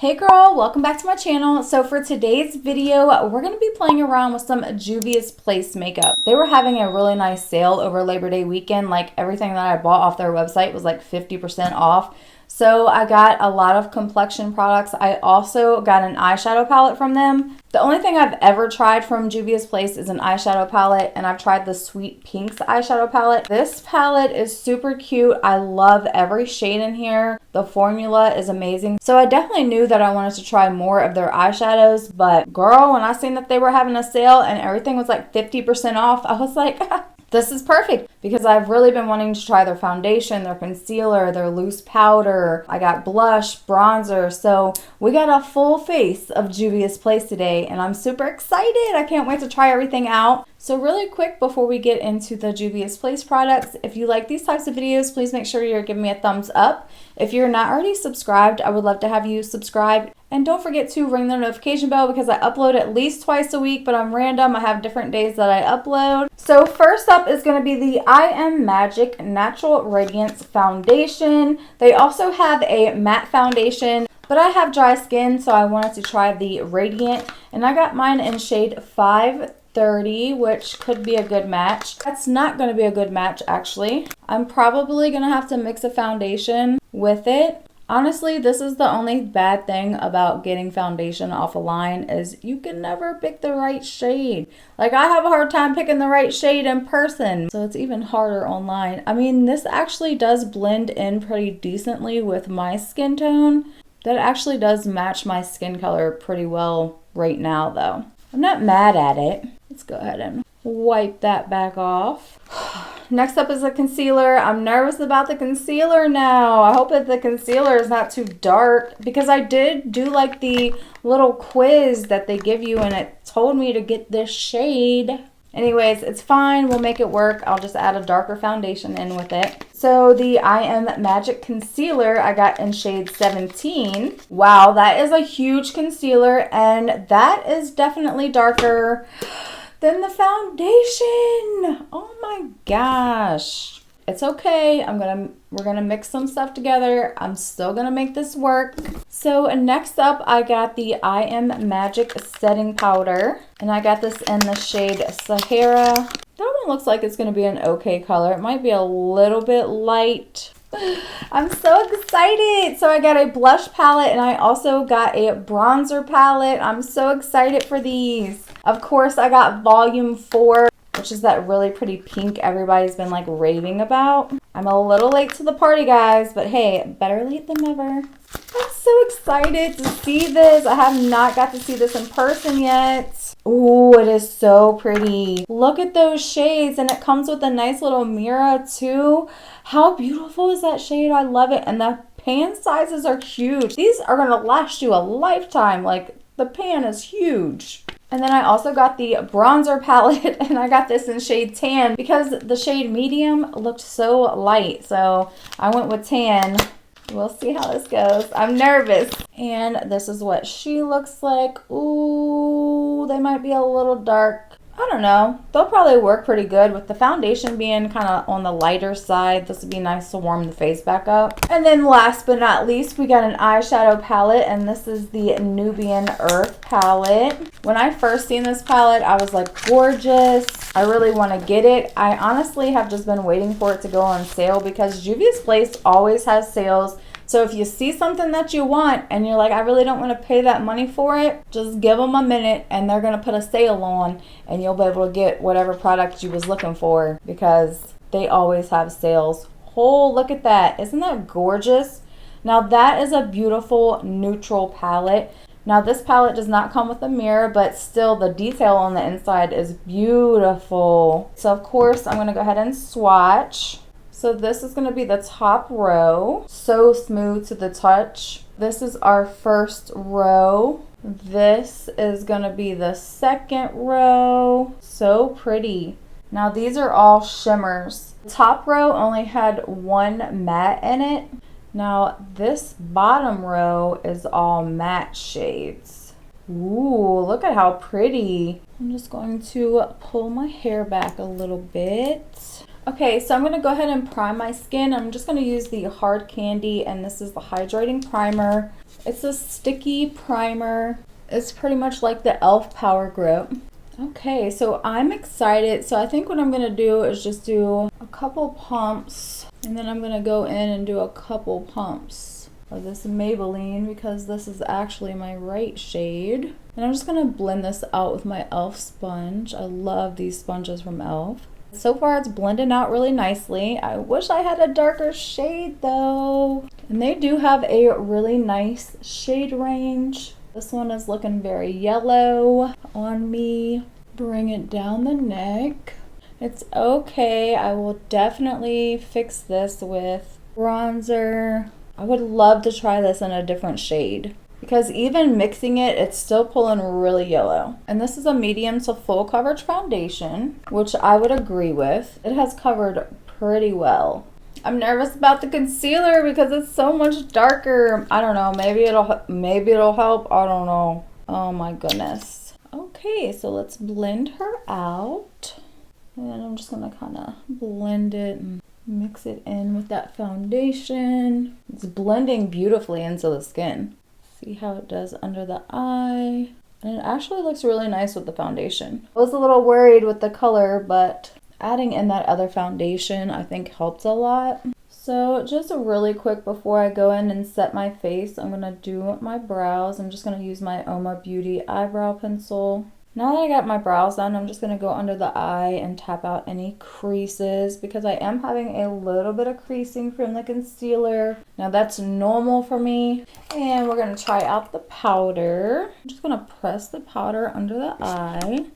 Hey girl, welcome back to my channel. So for today's video, we're going to be playing around with some Juvia's Place makeup. They were having a really nice sale over Labor Day weekend. Like everything that I bought off their website was like 50% off. So I got a lot of complexion products. I also got an eyeshadow palette from them. The only thing I've ever tried from Juvia's Place is an eyeshadow palette, and I've tried the Sweet Pinks eyeshadow palette. This palette is super cute. I love every shade in here. The formula is amazing. So I definitely knew that I wanted to try more of their eyeshadows, but girl, when I seen that they were having a sale and everything was like 50% off, I was like, this is perfect, because I've really been wanting to try their foundation, their concealer, their loose powder. I got blush, bronzer. So we got a full face of Juvia's Place today, and I'm super excited. I can't wait to try everything out. So really quick before we get into the Juvia's Place products, if you like these types of videos, please make sure you're giving me a thumbs up. If you're not already subscribed, I would love to have you subscribed. And don't forget to ring the notification bell, because I upload at least twice a week, but I'm random. I have different days that I upload. So first up is going to be the I Am Magic Natural Radiance Foundation. They also have a matte foundation, but I have dry skin, so I wanted to try the Radiant. And I got mine in shade 530, which could be a good match. That's not going to be a good match, actually. I'm probably going to have to mix a foundation with it. Honestly, this is the only bad thing about getting foundation off a line, is you can never pick the right shade. Like, I have a hard time picking the right shade in person, so it's even harder online. I mean, this actually does blend in pretty decently with my skin tone. That actually does match my skin color pretty well right now, though. I'm not mad at it. Let's go ahead and wipe that back off. Next up is a concealer. I'm nervous about the concealer now. I hope that the concealer is not too dark, because I did do like the little quiz that they give you, and it told me to get this shade. Anyways, it's fine. We'll make it work. I'll just add a darker foundation in with it. So the I Am Magic Concealer I got in shade 17. Wow, that is a huge concealer, and that is definitely darker than the foundation. Oh my gosh. It's okay. We're gonna mix some stuff together. I'm still gonna make this work. So next up, I got the I Am Magic Setting Powder, and I got this in the shade Sahara. That one looks like it's gonna be an okay color. It might be a little bit light. I'm so excited. So I got a blush palette, and I also got a bronzer palette. I'm so excited for these. Of course, I got volume 4, which is that really pretty pink everybody's been like raving about. I'm a little late to the party, guys, but hey, better late than never. I'm so excited to see this. I have not got to see this in person yet. Ooh, it is so pretty. Look at those shades, and it comes with a nice little mirror too. How beautiful is that shade? I love it. And the pan sizes are huge. These are going to last you a lifetime. Like, the pan is huge. And then I also got the bronzer palette, and I got this in shade tan because the shade medium looked so light. So I went with tan. We'll see how this goes. I'm nervous. And this is what she looks like. Ooh, they might be a little dark. I don't know. They'll probably work pretty good with the foundation being kind of on the lighter side. This would be nice to warm the face back up. And then last but not least, we got an eyeshadow palette, and this is the Nubian Earth palette. When I first seen this palette, I was like, gorgeous. I really want to get it. I honestly have just been waiting for it to go on sale, because Juvia's Place always has sales. So if you see something that you want and you're like, I really don't want to pay that money for it, just give them a minute and they're going to put a sale on, and you'll be able to get whatever product you was looking for, because they always have sales. Oh, look at that. Isn't that gorgeous? Now that is a beautiful neutral palette. Now this palette does not come with a mirror, but still the detail on the inside is beautiful. So of course I'm going to go ahead and swatch. So this is going to be the top row. So smooth to the touch. This is our first row. This is going to be the second row. So pretty. Now these are all shimmers. The top row only had one matte in it. Now this bottom row is all matte shades. Ooh, look at how pretty. I'm just going to pull my hair back a little bit. Okay, so I'm going to go ahead and prime my skin. I'm just going to use the Hard Candy, and this is the Hydrating Primer. It's a sticky primer. It's pretty much like the e.l.f. Power Grip. Okay, so I'm excited. So I think what I'm going to do is just do a couple pumps, and then I'm going to go in and do a couple pumps of this Maybelline because this is actually my right shade. And I'm just going to blend this out with my e.l.f. sponge. I love these sponges from e.l.f. So far it's blending out really nicely. I wish I had a darker shade though. And they do have a really nice shade range. This one is looking very yellow on me. Bring it down the neck. It's okay. I will definitely fix this with bronzer. I would love to try this in a different shade, because even mixing it, it's still pulling really yellow. And this is a medium to full coverage foundation, which I would agree with. It has covered pretty well. I'm nervous about the concealer because it's so much darker. I don't know, maybe it'll help. I don't know. Oh my goodness. Okay, so let's blend her out. And I'm just gonna kind of blend it and mix it in with that foundation. It's blending beautifully into the skin. See how it does under the eye. And it actually looks really nice with the foundation. I was a little worried with the color, but adding in that other foundation I think helped a lot. So just really quick before I go in and set my face, I'm going to do my brows. I'm just going to use my Oma Beauty eyebrow pencil. Now that I got my brows done, I'm just going to go under the eye and tap out any creases because I am having a little bit of creasing from the concealer. Now that's normal for me. And we're going to try out the powder. I'm just going to press the powder under the eye.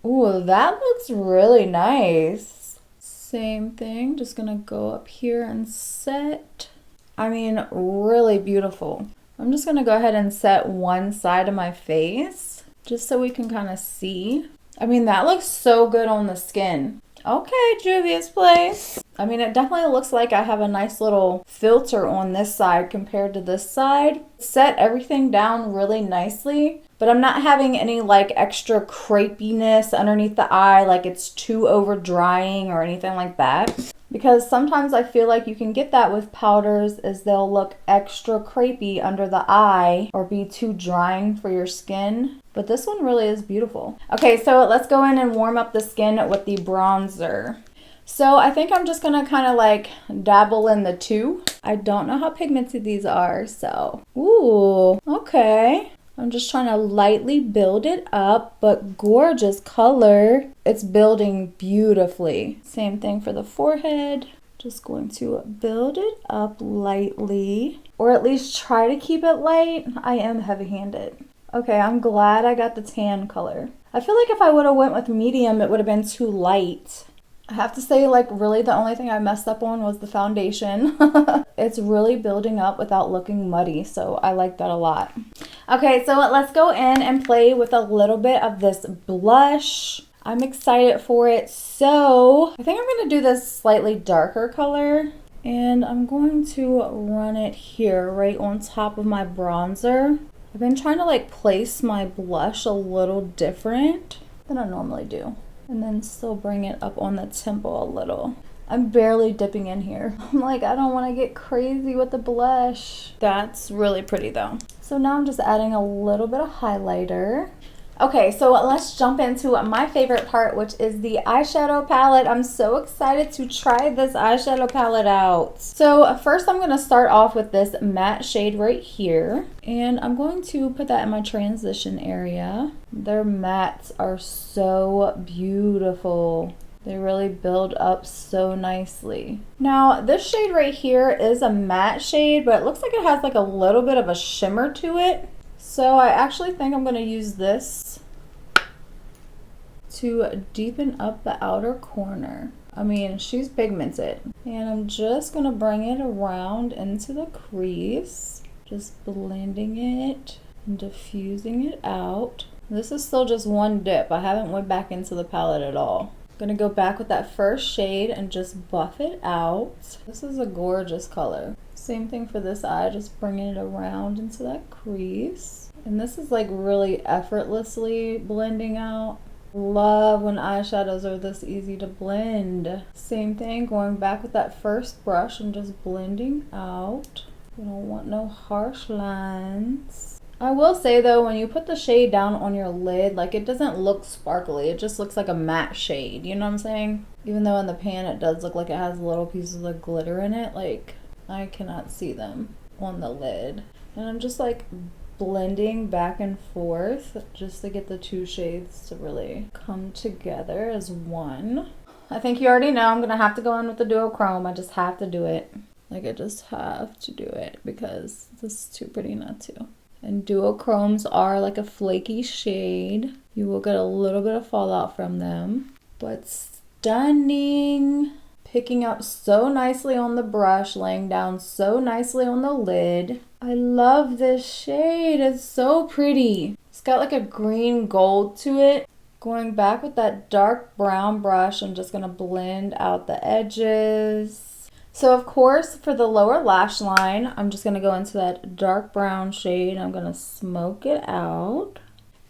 Ooh, that looks really nice. Same thing, just going to go up here and set. I mean, really beautiful. I'm just going to go ahead and set one side of my face, just so we can kind of see. I mean, that looks so good on the skin. Okay, Juvia's Place. I mean, it definitely looks like I have a nice little filter on this side compared to this side. Set everything down really nicely, but I'm not having any like extra crepiness underneath the eye, like it's too over drying or anything like that. Because sometimes I feel like you can get that with powders, is they'll look extra crepey under the eye or be too drying for your skin. But this one really is beautiful. Okay, so let's go in and warm up the skin with the bronzer. So I think I'm just gonna kind of like dabble in the two. I don't know how pigmented these are, so. Ooh, okay. I'm just trying to lightly build it up, but gorgeous color. It's building beautifully. Same thing for the forehead. Just going to build it up lightly, or at least try to keep it light. I am heavy-handed. Okay, I'm glad I got the tan color. I feel like if I would have went with medium, it would have been too light. I have to say, like, really the only thing I messed up on was the foundation. It's really building up without looking muddy, so I like that a lot. Okay, so let's go in and play with a little bit of this blush. I'm excited for it. So I think I'm going to do this slightly darker color, and I'm going to run it here right on top of my bronzer. I've been trying to like place my blush a little different than I normally do, and then still bring it up on the temple a little. I'm barely dipping in here. I'm like, I don't want to get crazy with the blush. That's really pretty though. So now I'm just adding a little bit of highlighter. Okay, so let's jump into my favorite part, which is the eyeshadow palette. I'm so excited to try this eyeshadow palette out. So first I'm going to start off with this matte shade right here. And I'm going to put that in my transition area. Their mattes are so beautiful. They really build up so nicely. Now, this shade right here is a matte shade, but it looks like it has like a little bit of a shimmer to it. So I actually think I'm going to use this to deepen up the outer corner. I mean, she's pigmented. And I'm just going to bring it around into the crease. Just blending it and diffusing it out. This is still just one dip. I haven't went back into the palette at all. I'm going to go back with that first shade and just buff it out. This is a gorgeous color. Same thing for this eye, just bringing it around into that crease. And this is like really effortlessly blending out. Love when eyeshadows are this easy to blend. Same thing, going back with that first brush and just blending out. You don't want no harsh lines. I will say though, when you put the shade down on your lid, like it doesn't look sparkly. It just looks like a matte shade. You know what I'm saying? Even though in the pan it does look like it has little pieces of glitter in it, like I cannot see them on the lid. And I'm just like blending back and forth just to get the two shades to really come together as one. I think you already know I'm gonna have to go in with the duochrome. I just have to do it. Like I just have to do it because this is too pretty not to. And duochromes are like a flaky shade. You will get a little bit of fallout from them, but stunning. Picking up so nicely on the brush, laying down so nicely on the lid. I love this shade. It's so pretty. It's got like a green gold to it. Going back with that dark brown brush, I'm just gonna blend out the edges. So of course, for the lower lash line, I'm just gonna go into that dark brown shade. I'm gonna smoke it out.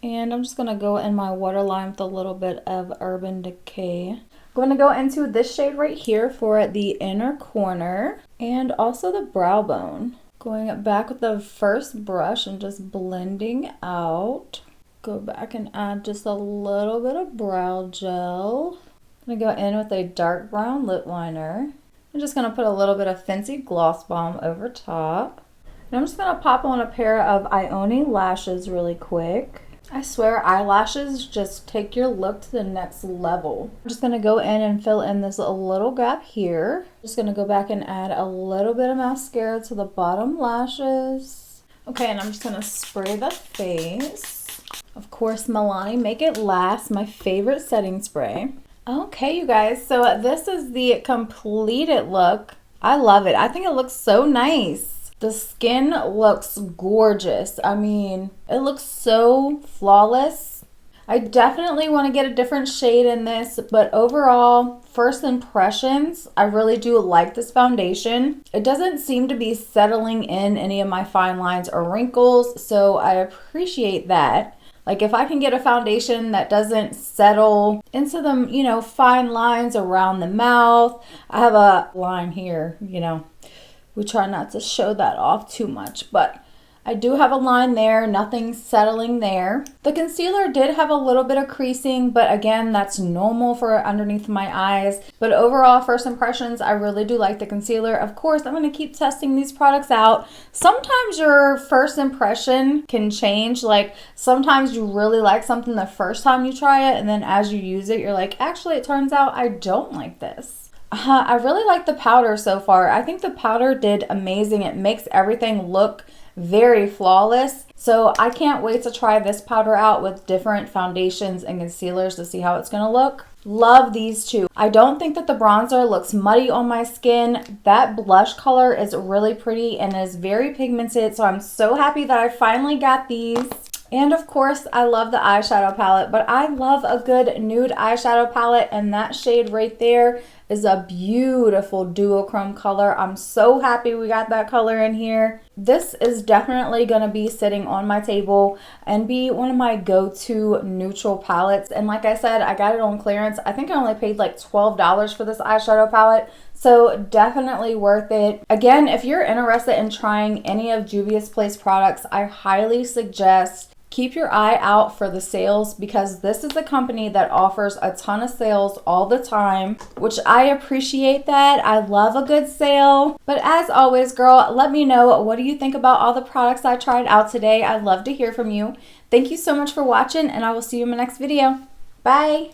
And I'm just gonna go in my waterline with a little bit of Urban Decay. I'm going to go into this shade right here for the inner corner and also the brow bone. Going back with the first brush and just blending out. Go back and add just a little bit of brow gel. I'm going to go in with a dark brown lip liner. I'm just going to put a little bit of Fenty Gloss Bomb over top. And I'm just going to pop on a pair of Ioni lashes really quick. I swear eyelashes just take your look to the next level. I'm just going to go in and fill in this little gap here. Just going to go back and add a little bit of mascara to the bottom lashes. Okay, and I'm just going to spray the face. Of course, Milani Make It Last, my favorite setting spray. Okay, you guys, so this is the completed look. I love it. I think it looks so nice. The skin looks gorgeous. I mean, it looks so flawless. I definitely want to get a different shade in this, but overall, first impressions, I really do like this foundation. It doesn't seem to be settling in any of my fine lines or wrinkles, so I appreciate that. Like if I can get a foundation that doesn't settle into the, you know, fine lines around the mouth. I have a line here, you know. We try not to show that off too much, but I do have a line there, nothing settling there. The concealer did have a little bit of creasing, but again, that's normal for underneath my eyes. But overall, first impressions, I really do like the concealer. Of course, I'm going to keep testing these products out. Sometimes your first impression can change. Like sometimes you really like something the first time you try it, and then as you use it, you're like, actually, it turns out I don't like this. I really like the powder so far. I think the powder did amazing. It makes everything look very flawless. So I can't wait to try this powder out with different foundations and concealers to see how it's going to look. Love these two. I don't think that the bronzer looks muddy on my skin. That blush color is really pretty and is very pigmented. So I'm so happy that I finally got these. And of course, I love the eyeshadow palette, but I love a good nude eyeshadow palette, and that shade right there is a beautiful duochrome color. I'm so happy we got that color in here. This is definitely going to be sitting on my table and be one of my go-to neutral palettes. And like I said, I got it on clearance. I think I only paid like $12 for this eyeshadow palette. So definitely worth it. Again, if you're interested in trying any of Juvia's Place products, I highly suggest keep your eye out for the sales, because this is a company that offers a ton of sales all the time, which I appreciate that. I love a good sale. But as always, girl, let me know, what do you think about all the products I tried out today? I'd love to hear from you. Thank you so much for watching, and I will see you in my next video. Bye.